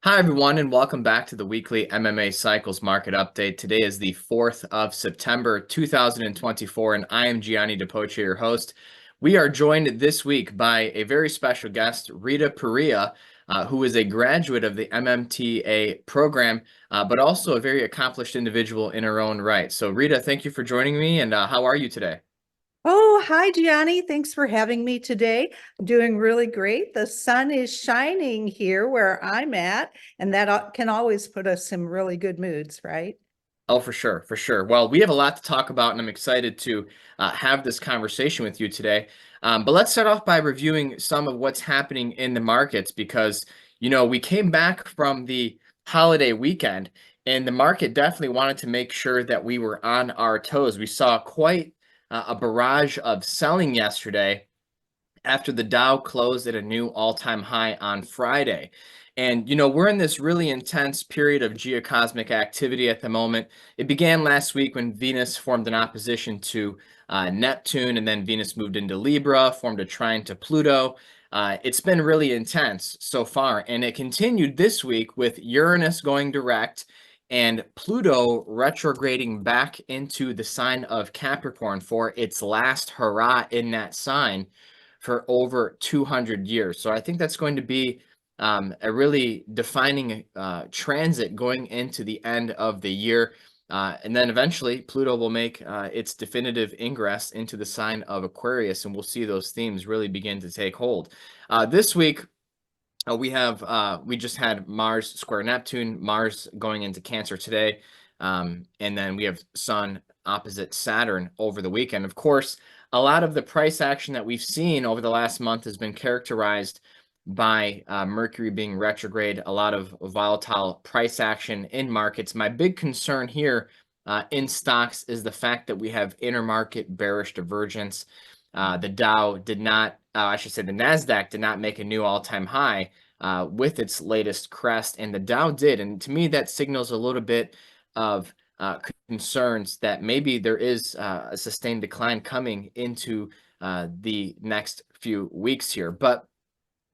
Hi, everyone, and welcome back to the weekly MMA Cycles Market Update. Today is the 4th of September, 2024, and I am Gianni DePoce, your host. We are joined this week by a very special guest, Rita Perea, who is a graduate of the MMTA program, but also a very accomplished individual in her own right. So, Rita, thank you for joining me, and how are you today? Oh, hi, Gianni. Thanks for having me today. I'm doing really great. The sun is shining here where I'm at, and that can always put us in really good moods, right? Oh, for sure, for sure. Well, we have a lot to talk about, and I'm excited to have this conversation with you today. But let's start off by reviewing some of what's happening in the markets because, we came back from the holiday weekend, and the market definitely wanted to make sure that we were on our toes. We saw quite a barrage of selling yesterday after the Dow closed at a new all-time high on Friday. And, we're in this really intense period of geocosmic activity at the moment. It began last week when Venus formed an opposition to Neptune, and then Venus moved into Libra, formed a trine to Pluto. It's been really intense so far, and it continued this week with Uranus going direct and Pluto retrograding back into the sign of Capricorn for its last hurrah in that sign for over 200 years. So I think that's going to be a really defining transit going into the end of the year. And then eventually Pluto will make its definitive ingress into the sign of Aquarius, and we'll see those themes really begin to take hold. This week, we just had Mars square Neptune, Mars going into Cancer today, and then we have Sun opposite Saturn over the weekend. Of course, a lot of the price action that we've seen over the last month has been characterized by Mercury being retrograde, a lot of volatile price action in markets. My big concern here in stocks is the fact that we have intermarket bearish divergence. The Dow did not, I should say the NASDAQ did not make a new all-time high with its latest crest, and the Dow did. And to me, that signals a little bit of concerns that maybe there is a sustained decline coming into the next few weeks here. But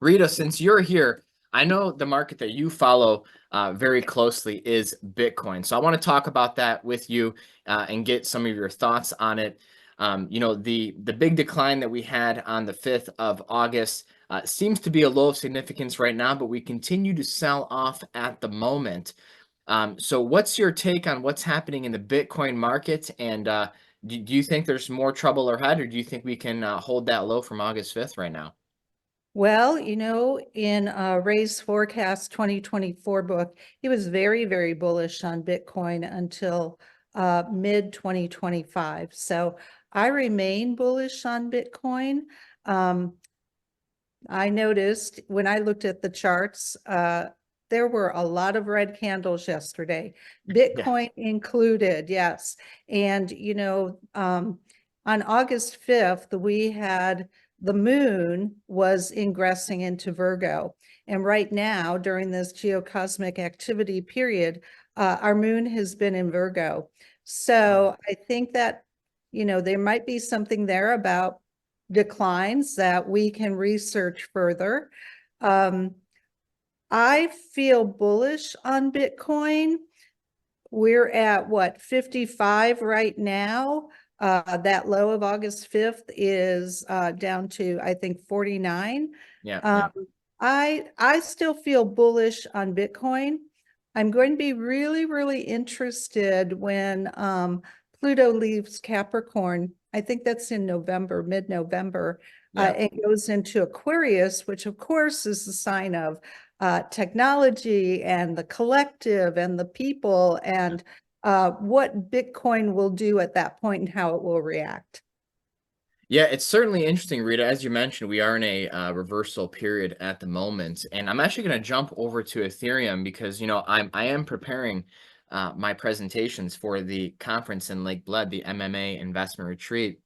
Rita, since you're here, I know the market that you follow very closely is Bitcoin. So I want to talk about that with you and get some of your thoughts on it. The big decline that we had on the 5th of August seems to be a low of significance right now, but we continue to sell off at the moment. So what's your take on what's happening in the Bitcoin market? And do you think there's more trouble ahead, or do you think we can hold that low from August 5th right now? Well, in Ray's Forecast 2024 book, he was very, very bullish on Bitcoin until mid 2025. So I remain bullish on Bitcoin. Um, I noticed when I looked at the charts, there were a lot of red candles yesterday, Yeah. Bitcoin included, yes. And, on August 5th, we had the moon was ingressing into Virgo. And right now, during this geocosmic activity period, our moon has been in Virgo. So I think that, there might be something there about declines that we can research further. Um, I feel bullish on Bitcoin. We're at what, 55 right now. That low of August 5th is down to, I think, 49. Yeah, Um, yeah. I still feel bullish on Bitcoin. I'm going to be really, really interested when Pluto leaves Capricorn. I think that's in November, mid-November. Yeah. It goes into Aquarius, which of course is the sign of technology and the collective and the people and what Bitcoin will do at that point and how it will react. Yeah, it's certainly interesting, Rita. As you mentioned, we are in a reversal period at the moment, and I'm actually going to jump over to Ethereum because I am preparing my presentations for the conference in Lake Bled, the MMA Investment Retreat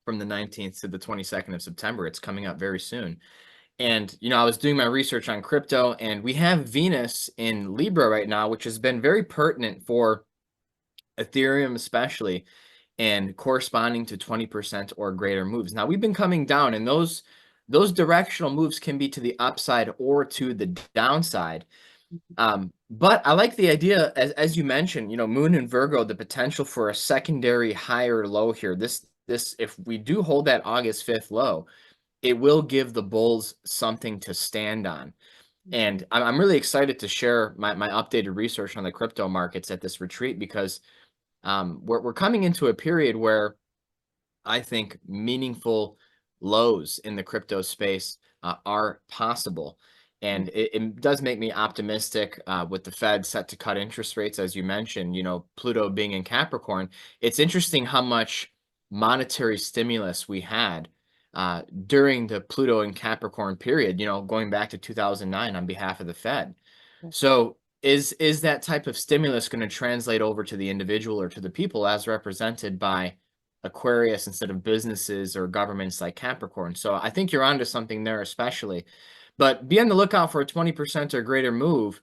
from the 19th to the 22nd of September. It's coming up very soon. And I was doing my research on crypto, and we have Venus in Libra right now, which has been very pertinent for Ethereum especially, and corresponding to 20% or greater moves. Now we've been coming down, and those directional moves can be to the upside or to the downside. But I like the idea, as you mentioned, Moon and Virgo, the potential for a secondary higher low here. This, if we do hold that August 5th low, it will give the bulls something to stand on. And I'm really excited to share my updated research on the crypto markets at this retreat because we're coming into a period where I think meaningful lows in the crypto space are possible. And it does make me optimistic with the Fed set to cut interest rates, as you mentioned, Pluto being in Capricorn. It's interesting how much monetary stimulus we had during the Pluto and Capricorn period, going back to 2009 on behalf of the Fed. So is that type of stimulus going to translate over to the individual or to the people as represented by Aquarius instead of businesses or governments like Capricorn? So I think you're onto something there, especially. But be on the lookout for a 20% or greater move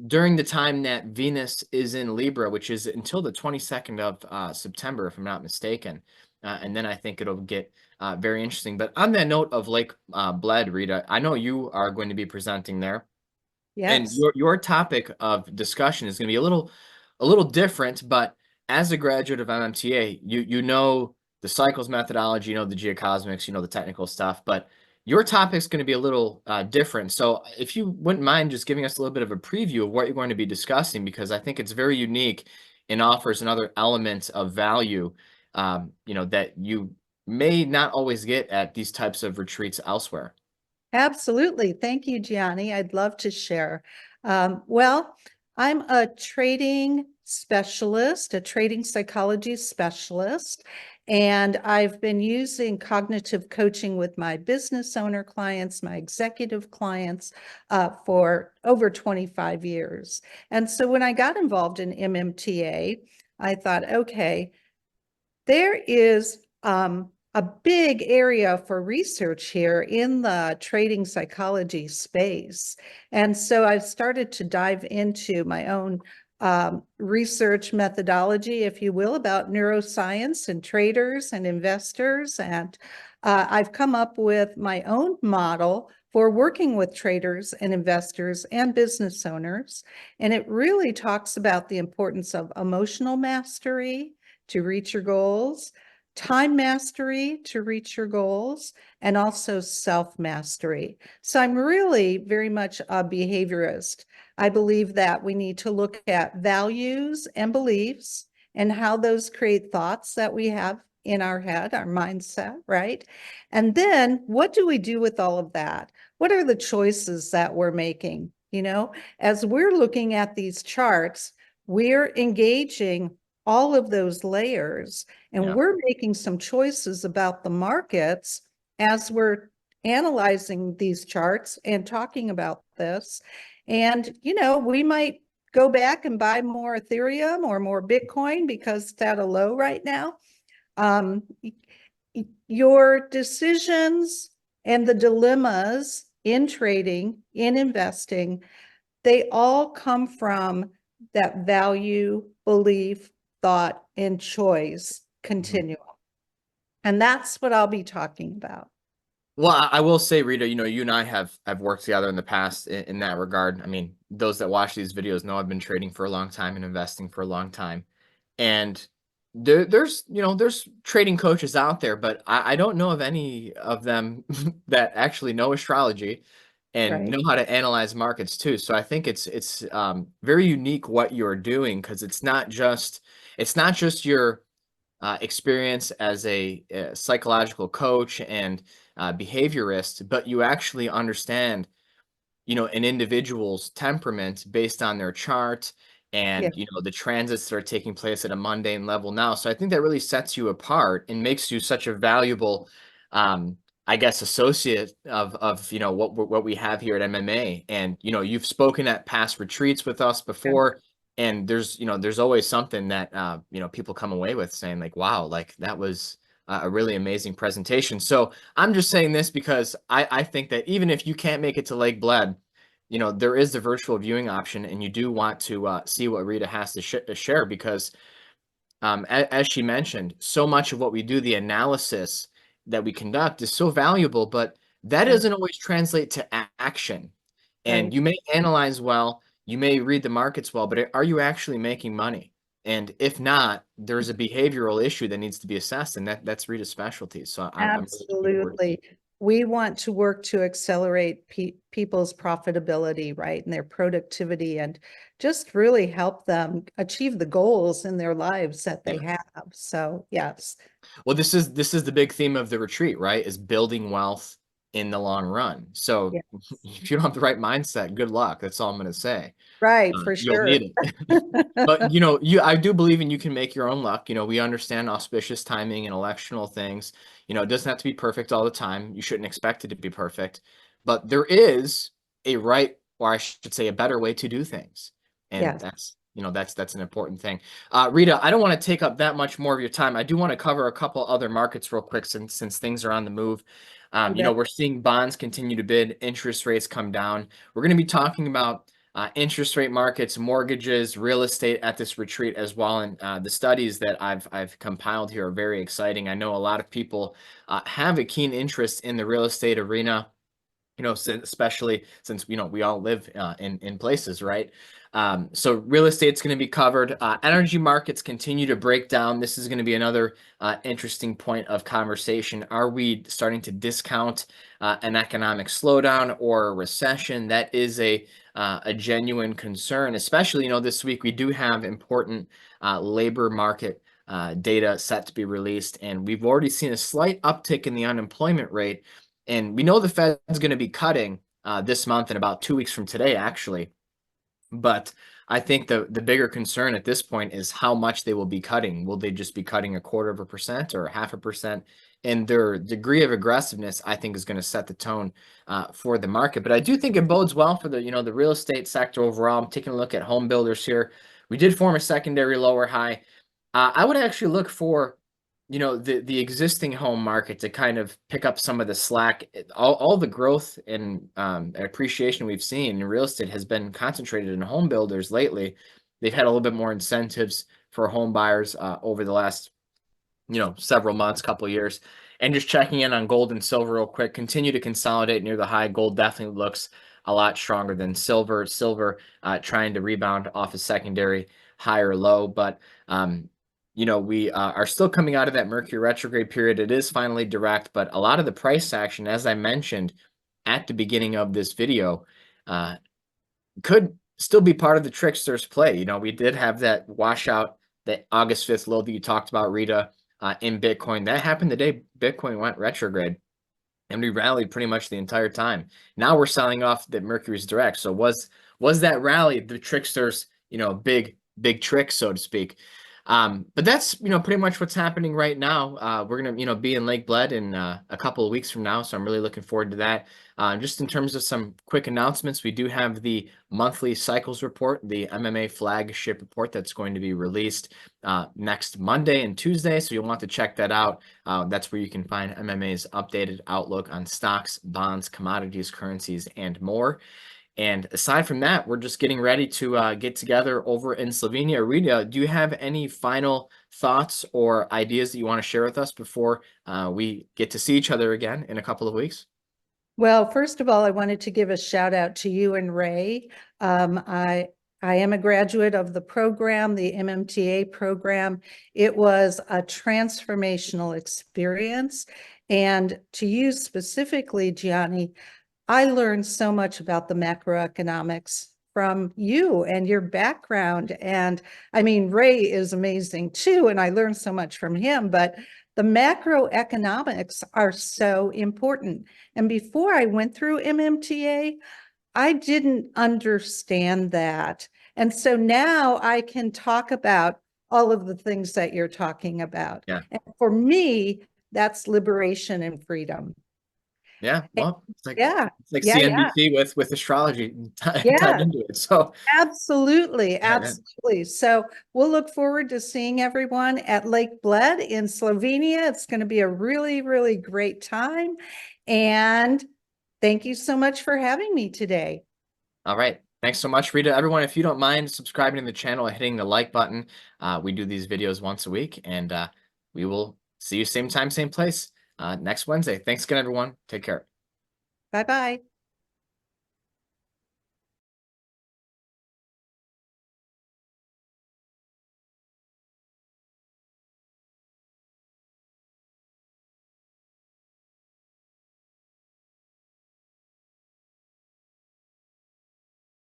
during the time that Venus is in Libra, which is until the 22nd of September, if I'm not mistaken. And then I think it'll get very interesting. But on that note of Lake Bled, Rita, I know you are going to be presenting there. And Yes. your topic of discussion is going to be a little different, but as a graduate of MMTA, you know the cycles methodology, the geocosmics, the technical stuff, but your topic is going to be a little different. So if you wouldn't mind just giving us a little bit of a preview of what you're going to be discussing, because I think it's very unique and offers another element of value, that you may not always get at these types of retreats elsewhere. Absolutely. Thank you, Gianni. I'd love to share. Well, I'm a trading specialist, a trading psychology specialist, and I've been using cognitive coaching with my business owner clients, my executive clients, for over 25 years. And so when I got involved in MMTA, I thought, okay, there is a big area for research here in the trading psychology space. And so I've started to dive into my own research methodology, if you will, about neuroscience and traders and investors. And I've come up with my own model for working with traders and investors and business owners. And it really talks about the importance of emotional mastery to reach your goals, time mastery to reach your goals, and also self-mastery. So I'm really very much a behaviorist. I believe that we need to look at values and beliefs and how those create thoughts that we have in our head, our mindset, right? And then what do we do with all of that? What are the choices that we're making? As we're looking at these charts, we're engaging all of those layers, and Yeah. we're making some choices about the markets as we're analyzing these charts and talking about this. And, we might go back and buy more Ethereum or more Bitcoin because it's at a low right now. Your decisions and the dilemmas in trading, in investing, they all come from that value, belief, thought, and choice Mhm. continuum. And that's what I'll be talking about. Well, I will say, Rita, you and I have worked together in the past in that regard. I mean, those that watch these videos know I've been trading for a long time and investing for a long time. And there's trading coaches out there, but I don't know of any of them that actually know astrology and Right. know how to analyze markets too. So I think it's very unique what you're doing because it's not just your experience as a psychological coach and behaviorist, but you actually understand, an individual's temperament based on their chart Yeah. and, the transits that are taking place at a mundane level now. So I think that really sets you apart and makes you such a valuable, I guess, associate of what we have here at MMA. And, you've spoken at past retreats with us Yeah. before. And there's always something that, people come away with saying like, wow, like that was a really amazing presentation. So I'm just saying this because I think that even if you can't make it to Lake Bled, there is the virtual viewing option, and you do want to see what Rita has to share because, as she mentioned, so much of what we do, the analysis that we conduct, is so valuable, but that Yeah. doesn't always translate to action. And Right. you may analyze well, you may read the markets well, but are you actually making money? And if not, there's a behavioral issue that needs to be assessed, and that's Rita's specialty. So I'm really looking forward to Absolutely. We want to work to accelerate people's profitability, right, and their productivity, and just really help them achieve the goals in their lives that they yeah. have. So, yes, Well, this is the big theme of the retreat, right? Is building wealth in the long run. So yeah, if you don't have the right mindset, good luck. That's all I'm going to say. right, for You'll sure. need it. But I do believe in you can make your own luck. We understand auspicious timing and electional things. It doesn't have to be perfect all the time. You shouldn't expect it to be perfect. But there is a right, or I should say a better way to do things. And Yes, that's an important thing. Rita, I don't want to take up that much more of your time. I do want to cover a couple other markets real quick since things are on the move. you bet. We're seeing bonds continue to bid, interest rates come down. We're going to be talking about interest rate markets, mortgages, real estate at this retreat as well. And the studies that I've compiled here are very exciting. I know a lot of people have a keen interest in the real estate arena, especially since we all live in places, right? So real estate's going to be covered. Energy markets continue to break down. This is going to be another interesting point of conversation. Are we starting to discount an economic slowdown or a recession? That is a genuine concern, especially this week we do have important labor market data set to be released, and we've already seen a slight uptick in the unemployment rate. And we know the Fed's going to be cutting this month in about 2 weeks from today, actually. But I think the bigger concern at this point is how much they will be cutting. Will they just be cutting 1/4% or 0.5%? And their degree of aggressiveness, I think, is going to set the tone for the market. But I do think it bodes well for the real estate sector overall. I'm taking a look at home builders here. We did form a secondary lower high. I would actually look for the existing home market to kind of pick up some of the slack. All the growth and appreciation we've seen in real estate has been concentrated in home builders lately. They've had a little bit more incentives for home buyers over the last several months, couple of years. And just checking in on gold and silver real quick, continue to consolidate near the high. Gold definitely looks a lot stronger than silver. Silver trying to rebound off a secondary higher low, but we are still coming out of that Mercury retrograde period. It is finally direct, but a lot of the price action, as I mentioned at the beginning of this video, could still be part of the trickster's play. We did have that washout, that August 5th low that you talked about, Rita, in Bitcoin. That happened the day Bitcoin went retrograde, and we rallied pretty much the entire time. Now we're selling off that Mercury's direct. So was that rally the trickster's big trick, so to speak? But that's pretty much what's happening right now. We're gonna be in Lake Bled in a couple of weeks from now, so I'm really looking forward to that. Just in terms of some quick announcements, we do have the monthly cycles report, the MMA flagship report that's going to be released next Monday and Tuesday, so you'll want to check that out. That's where you can find MMA's updated outlook on stocks, bonds, commodities, currencies, and more. And aside from that, we're just getting ready to get together over in Slovenia. Rita, do you have any final thoughts or ideas that you want to share with us before we get to see each other again in a couple of weeks? Well, first of all, I wanted to give a shout out to you and Ray. I am a graduate of the program, the MMTA program. It was a transformational experience. And to you specifically, Gianni, I learned so much about the macroeconomics from you and your background. And I mean, Ray is amazing too, and I learned so much from him, but the macroeconomics are so important. And before I went through MMTA, I didn't understand that. And so now I can talk about all of the things that you're talking about. Yeah. And for me, that's liberation and freedom. Yeah. Well, Yeah. it's like Yeah. Yeah. CNBC with astrology tied Yeah. into it. So Absolutely. yeah. Absolutely. So we'll look forward to seeing everyone at Lake Bled in Slovenia. It's going to be a really, really great time. And thank you so much for having me today. All right. Thanks so much, Rita. Everyone, if you don't mind subscribing to the channel and hitting the like button, we do these videos once a week, and we will see you same time, same place next Wednesday. Thanks again, everyone. Take care. Bye-bye.